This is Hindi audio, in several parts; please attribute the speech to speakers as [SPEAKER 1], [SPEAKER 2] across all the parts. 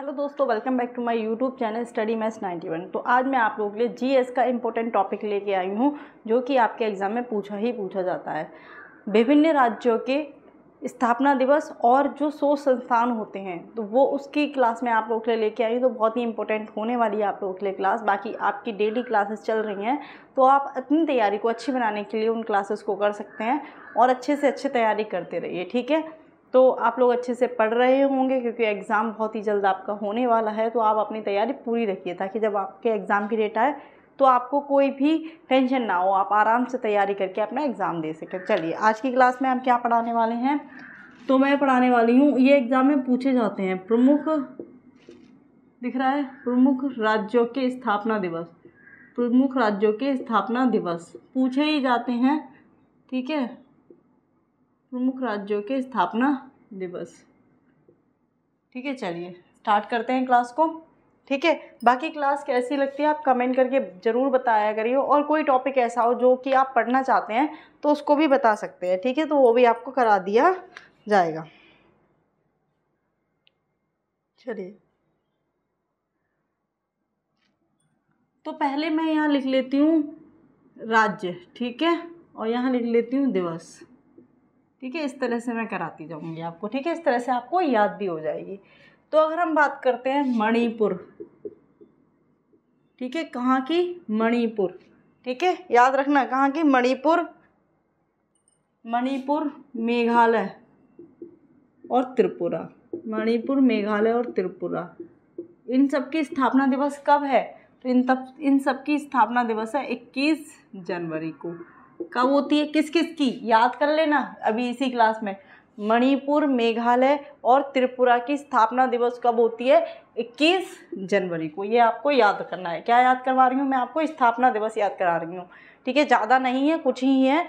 [SPEAKER 1] हेलो दोस्तों, welcome back to my YouTube channel study maths 91। तो आज मैं आप लोगों के लिए जीएस का इम्पोर्टेंट टॉपिक लेके आई हूँ जो कि आपके एग्ज़ाम में पूछा जाता है। विभिन्न राज्यों के स्थापना दिवस और जो शोध संस्थान होते हैं तो वो उसकी क्लास में आप लोगों के लिए लेके आई हूँ। तो बहुत ही इंपॉर्टेंट होने वाली है आप लोगों के लिए क्लास। बाकी आपकी डेली क्लासेस चल रही हैं तो आप अपनी तैयारी को अच्छी बनाने के लिए उन क्लासेस को कर सकते हैं और अच्छे से अच्छे तैयारी करते रहिए, ठीक है। तो आप लोग अच्छे से पढ़ रहे होंगे क्योंकि एग्ज़ाम बहुत ही जल्द आपका होने वाला है। तो आप अपनी तैयारी पूरी रखिए ताकि जब आपके एग्ज़ाम की डेट आए तो आपको कोई भी टेंशन ना हो, आप आराम से तैयारी करके अपना एग्ज़ाम दे सकें। चलिए, आज की क्लास में हम क्या पढ़ाने वाले हैं, तो मैं पढ़ाने वाली हूँ, ये एग्ज़ाम में पूछे जाते हैं प्रमुख, दिख रहा है, प्रमुख राज्यों के स्थापना दिवस। प्रमुख राज्यों के स्थापना दिवस पूछे ही जाते हैं, ठीक है। प्रमुख राज्यों के स्थापना दिवस, ठीक है। चलिए स्टार्ट करते हैं क्लास को, ठीक है। बाकी क्लास कैसी लगती है आप कमेंट करके ज़रूर बताया करिए, और कोई टॉपिक ऐसा हो जो कि आप पढ़ना चाहते हैं तो उसको भी बता सकते हैं, ठीक है। तो वो भी आपको करा दिया जाएगा। चलिए, तो पहले मैं यहाँ लिख लेती हूँ राज्य, ठीक है, और यहाँ लिख लेती हूँ दिवस, ठीक है। इस तरह से मैं कराती जाऊंगी आपको, ठीक है। इस तरह से आपको याद भी हो जाएगी। तो अगर हम बात करते हैं मणिपुर, ठीक है, कहाँ की, मणिपुर, ठीक है, याद रखना कहाँ की, मणिपुर, मणिपुर, मेघालय और त्रिपुरा, मणिपुर, मेघालय और त्रिपुरा, इन सब की स्थापना दिवस कब है, तो इन सब की स्थापना दिवस है 21 जनवरी को। कब होती है, किस किस की, याद कर लेना अभी इसी क्लास में। मणिपुर, मेघालय और त्रिपुरा की स्थापना दिवस कब होती है, 21 जनवरी को। ये आपको याद करना है। क्या याद करवा रही हूँ मैं आपको, स्थापना दिवस याद करा रही हूँ, ठीक है। ज़्यादा नहीं है, कुछ ही है,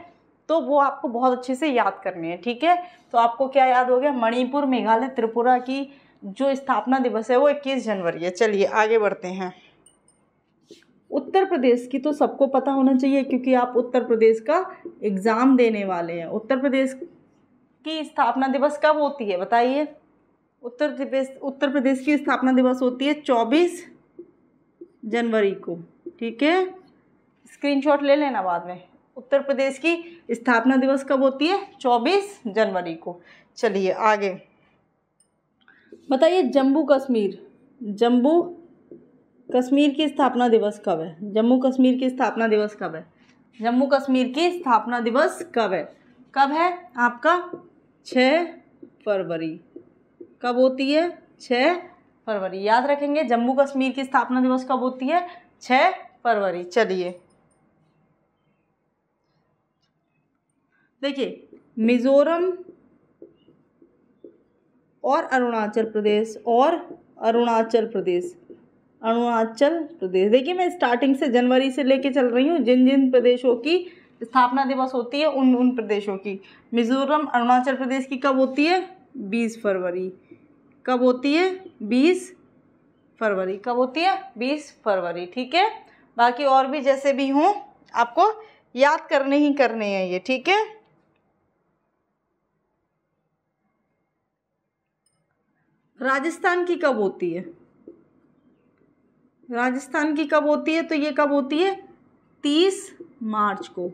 [SPEAKER 1] तो वो आपको बहुत अच्छे से याद करनी है, ठीक है। तो आपको क्या याद हो गया, मणिपुर, मेघालय, त्रिपुरा की जो स्थापना दिवस है वो 21 जनवरी है। चलिए आगे बढ़ते हैं। उत्तर प्रदेश की तो सबको पता होना चाहिए क्योंकि आप उत्तर प्रदेश का एग्ज़ाम देने वाले हैं। उत्तर प्रदेश की स्थापना दिवस कब होती है बताइए। उत्तर प्रदेश की स्थापना दिवस होती है 24 जनवरी को, ठीक है। स्क्रीनशॉट ले लेना बाद में। उत्तर प्रदेश की स्थापना दिवस कब होती है, 24 जनवरी को। चलिए आगे बताइए, जम्मू कश्मीर की स्थापना दिवस कब है, जम्मू कश्मीर की स्थापना दिवस कब है, जम्मू कश्मीर की स्थापना दिवस कब है, कब है आपका 6 फरवरी। कब होती है, 6 फरवरी। याद रखेंगे जम्मू कश्मीर की स्थापना दिवस कब होती है, 6 फरवरी। चलिए देखिए, मिजोरम और अरुणाचल प्रदेश देखिए, मैं स्टार्टिंग से जनवरी से लेके चल रही हूँ। जिन जिन प्रदेशों की स्थापना दिवस होती है उन प्रदेशों की। मिजोरम, अरुणाचल प्रदेश की कब होती है, 20 फरवरी। कब होती है, 20 फरवरी। कब होती है, 20 फरवरी, ठीक है। बाकी और भी जैसे भी हों आपको याद करने हैं ये, ठीक है। राजस्थान की कब होती है, राजस्थान की कब होती है, तो ये कब होती है, 30 मार्च को।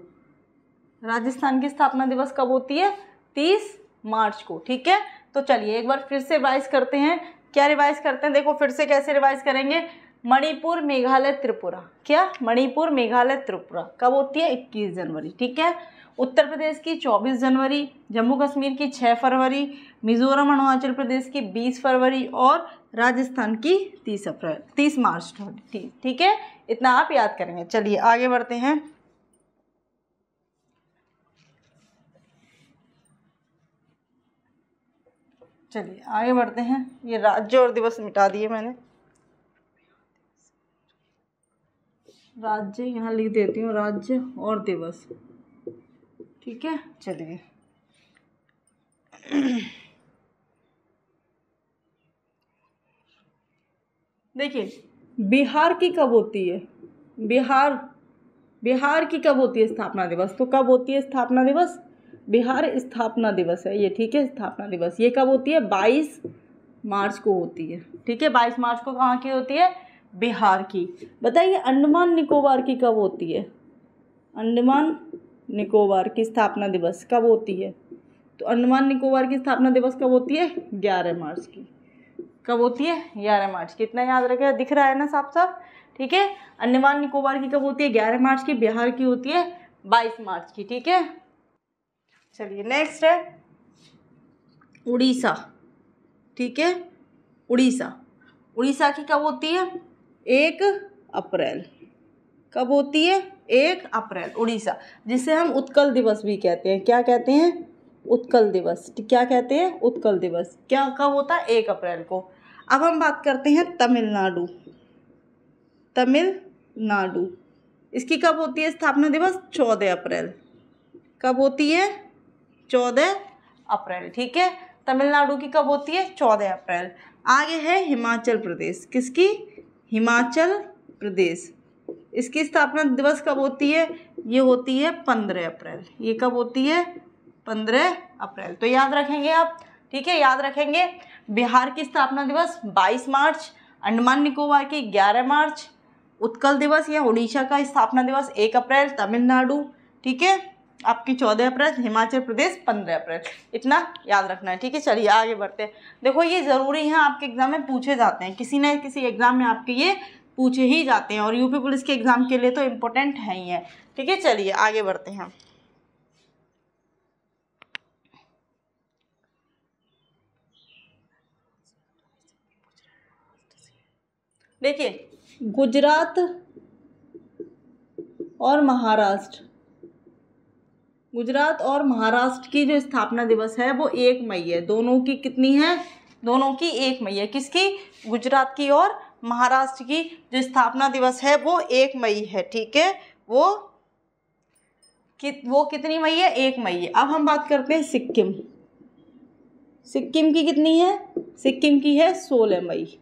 [SPEAKER 1] राजस्थान की स्थापना दिवस कब होती है, 30 मार्च को, ठीक है। तो चलिए एक बार फिर से रिवाइज करते हैं। क्या रिवाइज करते हैं, देखो फिर से कैसे रिवाइज करेंगे। मणिपुर, मेघालय, त्रिपुरा, क्या, मणिपुर, मेघालय, त्रिपुरा कब होती है, 21 जनवरी, ठीक है। उत्तर प्रदेश की 24 जनवरी, जम्मू कश्मीर की 6 फरवरी, मिजोरम, अरुणाचल प्रदेश की 20 फरवरी और राजस्थान की 30 मार्च, ठीक है। इतना आप याद करेंगे। चलिए आगे बढ़ते हैं। चलिए आगे बढ़ते हैं। ये राज्य और दिवस मिटा दिए मैंने, राज्य यहाँ लिख देती हूँ, राज्य और दिवस, ठीक है। चलिए देखिए, बिहार की कब होती है, बिहार की कब होती है स्थापना दिवस, तो कब होती है स्थापना दिवस, बिहार स्थापना दिवस है ये, ठीक है। स्थापना दिवस ये कब होती है, 22 मार्च को होती है, ठीक है। 22 मार्च को कहाँ की होती है? बिहार की। बताइए अंडमान निकोबार की कब होती है? अंडमान निकोबार की स्थापना दिवस कब होती है? तो अंडमान निकोबार की स्थापना दिवस कब होती है? 11 मार्च की। कब होती है? 11 मार्च की। इतना याद रखें, दिख रहा है ना साफ साफ, ठीक है। अंडमान निकोबार की कब होती है? 11 मार्च की। बिहार की होती है 22 मार्च की, ठीक है। चलिए नेक्स्ट है उड़ीसा, ठीक है। उड़ीसा, उड़ीसा की कब होती है? 1 अप्रैल। कब होती है? 1 अप्रैल। उड़ीसा, जिसे हम उत्कल दिवस भी कहते हैं। क्या कहते हैं? उत्कल दिवस। क्या कहते हैं? उत्कल दिवस। क्या कब होता है? 1 अप्रैल को। अब हम बात करते हैं तमिलनाडु। तमिलनाडु, इसकी कब होती है स्थापना दिवस? 14 अप्रैल। कब होती है? 14 अप्रैल, ठीक है। तमिलनाडु की कब होती है? 14 अप्रैल। आगे है हिमाचल प्रदेश। किसकी? हिमाचल प्रदेश। इसकी स्थापना दिवस कब होती है? ये होती है 15 अप्रैल। ये कब होती है? 15 अप्रैल। तो याद रखेंगे आप, ठीक है, याद रखेंगे। बिहार की स्थापना दिवस 22 मार्च, अंडमान निकोबार की 11 मार्च, उत्कल दिवस या उड़ीसा का स्थापना दिवस 1 अप्रैल, तमिलनाडु, ठीक है, आपकी 14 अप्रैल, हिमाचल प्रदेश 15 अप्रैल। इतना याद रखना है, ठीक है। चलिए आगे बढ़ते हैं। देखो ये ज़रूरी है, आपके एग्जाम में पूछे जाते हैं, किसी न किसी एग्जाम में आपके ये पूछे ही जाते हैं, और यूपी पुलिस के एग्जाम के लिए तो इम्पोर्टेंट है ही है, ठीक है। चलिए आगे बढ़ते हैं। देखिए गुजरात और महाराष्ट्र, गुजरात और महाराष्ट्र की जो स्थापना दिवस है वो 1 मई है। दोनों की कितनी है? दोनों की 1 मई है। किसकी? गुजरात की और महाराष्ट्र की जो स्थापना दिवस है वो 1 मई है, ठीक है। वो कितनी मई है? 1 मई है। अब हम बात करते हैं सिक्किम। सिक्किम की कितनी है? सिक्किम की है 16 मई।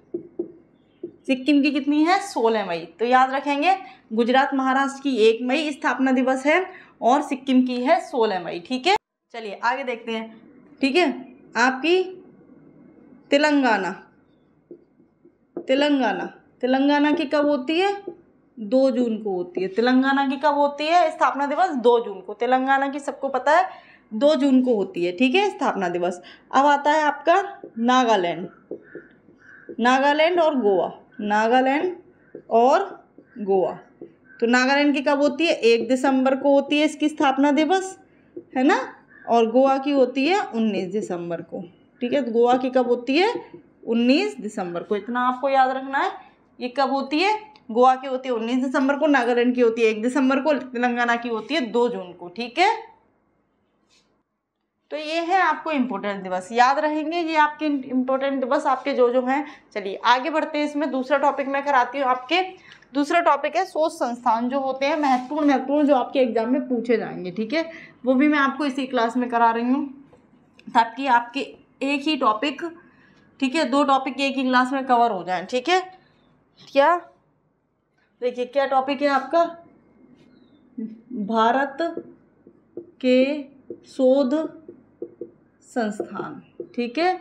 [SPEAKER 1] सिक्किम की कितनी है? 16 मई। तो याद रखेंगे गुजरात महाराष्ट्र की 1 मई स्थापना दिवस है और सिक्किम की है 16 मई, ठीक है। चलिए आगे देखते हैं, ठीक है। आपकी तेलंगाना, तेलंगाना, तेलंगाना की कब होती है? 2 जून को होती है। तेलंगाना की कब होती है स्थापना दिवस? 2 जून को। तेलंगाना की सबको पता है 2 जून को होती है, ठीक है, स्थापना दिवस। अब आता है आपका नागालैंड, नागालैंड और गोवा, नागालैंड और गोवा। तो नागालैंड की कब होती है? 1 दिसंबर को होती है इसकी स्थापना दिवस, है ना, और गोवा की होती है 19 दिसंबर को, ठीक है। तो गोवा की कब होती है? 19 दिसंबर को। इतना आपको याद रखना है। ये कब होती है? गोवा की होती है 19 दिसंबर को, नागालैंड की होती है 1 दिसंबर को, तेलंगाना की होती है 2 जून को, ठीक है। तो ये है आपको इम्पोर्टेंट दिवस, याद रहेंगे ये आपके इम्पोर्टेंट दिवस आपके जो हैं। चलिए आगे बढ़ते हैं। इसमें दूसरा टॉपिक मैं कराती हूँ आपके। दूसरा टॉपिक है शोध संस्थान, जो होते हैं महत्वपूर्ण जो आपके एग्जाम में पूछे जाएंगे, ठीक है। वो भी मैं आपको इसी क्लास में करा रही हूँ, ताकि आपके एक ही टॉपिक, ठीक है, 2 टॉपिक एक ही क्लास में कवर हो जाए, ठीक है। क्या देखिए क्या टॉपिक है आपका? भारत के शोध संस्थान, ठीक है,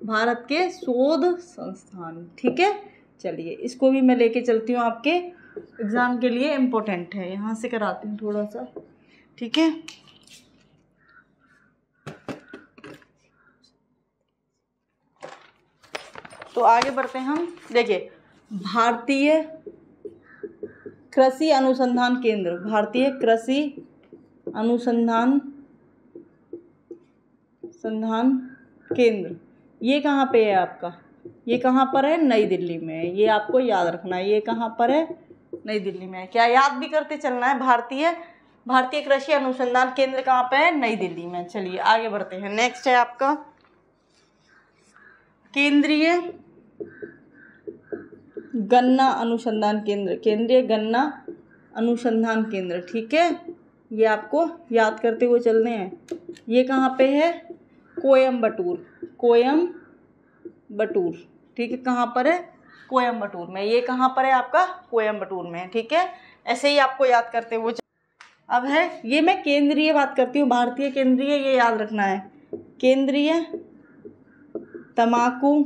[SPEAKER 1] भारत के शोध संस्थान, ठीक है। चलिए इसको भी मैं लेके चलती हूँ, आपके एग्जाम के लिए इम्पोर्टेंट है, यहाँ से कराती हूँ थोड़ा सा, ठीक है। तो आगे बढ़ते हैं हम। देखिए भारतीय कृषि अनुसंधान केंद्र, भारतीय कृषि अनुसंधान केंद्र, ये कहाँ पे है आपका? ये कहाँ पर है? नई दिल्ली में है। ये आपको याद रखना है, ये कहाँ पर है? नई दिल्ली में है। क्या याद भी करते चलना है? भारतीय कृषि अनुसंधान केंद्र कहाँ पे है? नई दिल्ली में। चलिए आगे बढ़ते हैं। नेक्स्ट है आपका केंद्रीय गन्ना अनुसंधान केंद्र, केंद्रीय गन्ना अनुसंधान केंद्र, ठीक है। ये आपको याद करते हुए चलने हैं। ये कहाँ पे है? कोयम्बटूर, कोयम्बटूर, ठीक है। कहाँ पर है? कोयम्बटूर में। ये कहाँ पर है आपका? कोयम्बटूर में, ठीक है। ऐसे ही आपको याद करते हुए अब है, ये मैं केंद्रीय बात करती हूँ, भारतीय केंद्रीय, ये याद रखना है। केंद्रीय तंबाकू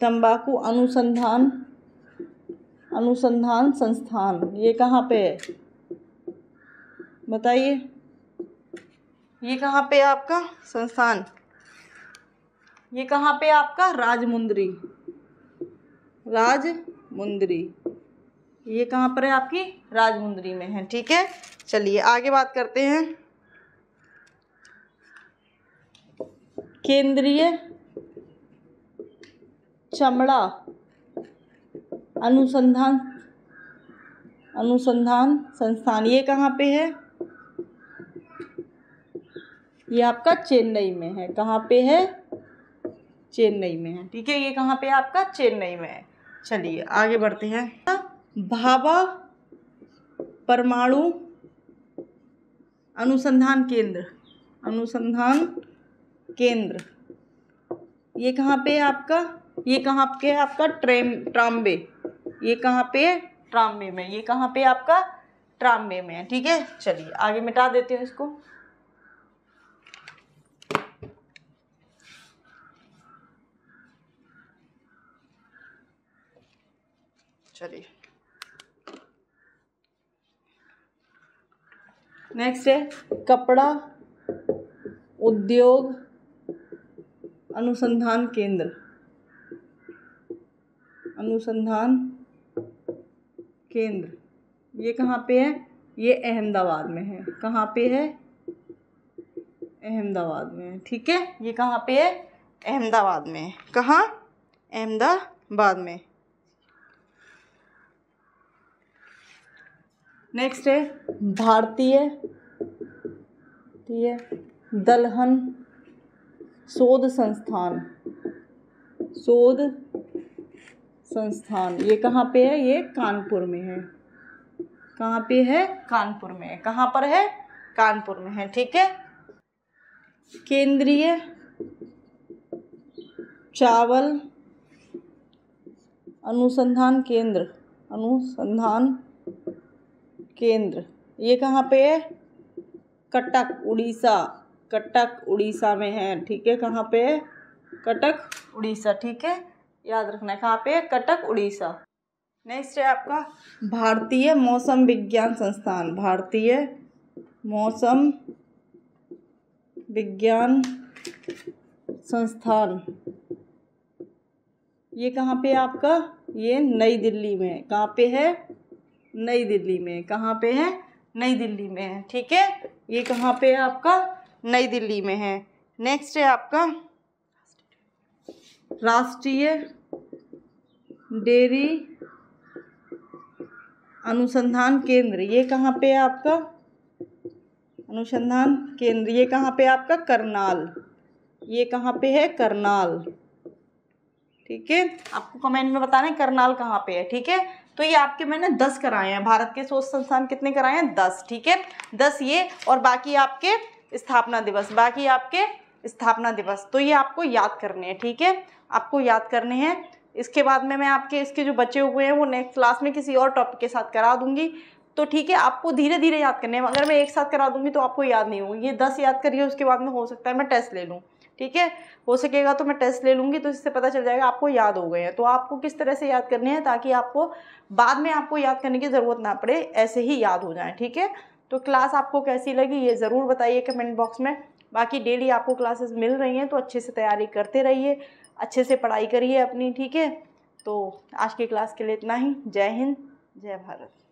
[SPEAKER 1] तंबाकू अनुसंधान संस्थान, ये कहाँ पे है बताइए? ये कहाँ पे है आपका संस्थान? ये कहाँ पे आपका? राजमुंदरी। ये कहाँ पर है आपकी? राजमुंदरी में है। ठीक है, चलिए आगे बात करते हैं। केंद्रीय चमड़ा अनुसंधान संस्थान, ये कहाँ पे है? ये आपका चेन्नई में है। कहाँ पे है? चेन्नई में है। ठीक है, ये कहाँ पे आपका? चेन्नई में है। चलिए आगे बढ़ते हैं। भाभा परमाणु अनुसंधान केंद्र, ये कहाँ पे है आपका? ये कहाँ पे है आपका? ट्राम्बे। ये कहाँ पे है? ट्राम्बे में। ये कहाँ पे आपका? ट्राम्बे में है। ठीक है, चलिए आगे मिटा देते हैं इसको। चलिए नेक्स्ट है कपड़ा उद्योग अनुसंधान केंद्र, ये कहाँ पे है? ये अहमदाबाद में है। कहाँ पे है? अहमदाबाद में है। ठीक है, ये कहाँ पे है? अहमदाबाद में। कहाँ? अहमदाबाद में। नेक्स्ट है भारतीय दलहन शोध संस्थान, ये कहाँ पे है? ये कानपुर में है। कहाँ पे है? कानपुर में है। कहाँ पर है? कानपुर में है। ठीक है, केंद्रीय चावल अनुसंधान केंद्र, ये कहाँ पे है? कटक उड़ीसा में है। ठीक है, कहाँ पे है? कटक उड़ीसा। ठीक है, याद रखना है कहाँ पे है? कटक उड़ीसा। नेक्स्ट है आपका भारतीय मौसम विज्ञान संस्थान, ये कहाँ पे है आपका? ये नई दिल्ली में है। कहाँ पे है? नई दिल्ली में। कहाँ पे है? नई दिल्ली में है। ठीक है, ये कहाँ पे है आपका? नई दिल्ली में है। नेक्स्ट है आपका राष्ट्रीय डेयरी अनुसंधान केंद्र, ये कहाँ पे है आपका? अनुसंधान केंद्र, ये कहाँ पे है आपका? करनाल। ये कहाँ पे है? करनाल। ठीक है, आपको कमेंट में बताना है करनाल कहाँ पे है। ठीक है, तो ये आपके मैंने 10 कराए हैं। भारत के शोध संस्थान कितने कराए हैं? 10। ठीक है, 10 ये, और बाकी आपके स्थापना दिवस, तो ये आपको याद करने हैं। ठीक है, आपको याद करने हैं। इसके बाद में मैं आपके इसके जो बचे हुए हैं वो नेक्स्ट क्लास में किसी और टॉपिक के साथ करा दूंगी। तो ठीक है, आपको धीरे धीरे याद करने हैं। अगर मैं एक साथ करा दूंगी तो आपको याद नहीं होगी। ये 10 याद करिए, उसके बाद में हो सकता है मैं टेस्ट ले लूँ। ठीक है, हो सकेगा तो मैं टेस्ट ले लूँगी, तो इससे पता चल जाएगा आपको याद हो गए हैं। तो आपको किस तरह से याद करने हैं ताकि आपको बाद में आपको याद करने की ज़रूरत ना पड़े, ऐसे ही याद हो जाए। ठीक है, तो क्लास आपको कैसी लगी ये ज़रूर बताइए कमेंट बॉक्स में। बाकी डेली आपको क्लासेस मिल रही हैं तो अच्छे से तैयारी करते रहिए, अच्छे से पढ़ाई करिए अपनी। ठीक है, तो आज की क्लास के लिए इतना ही। जय हिंद, जय भारत।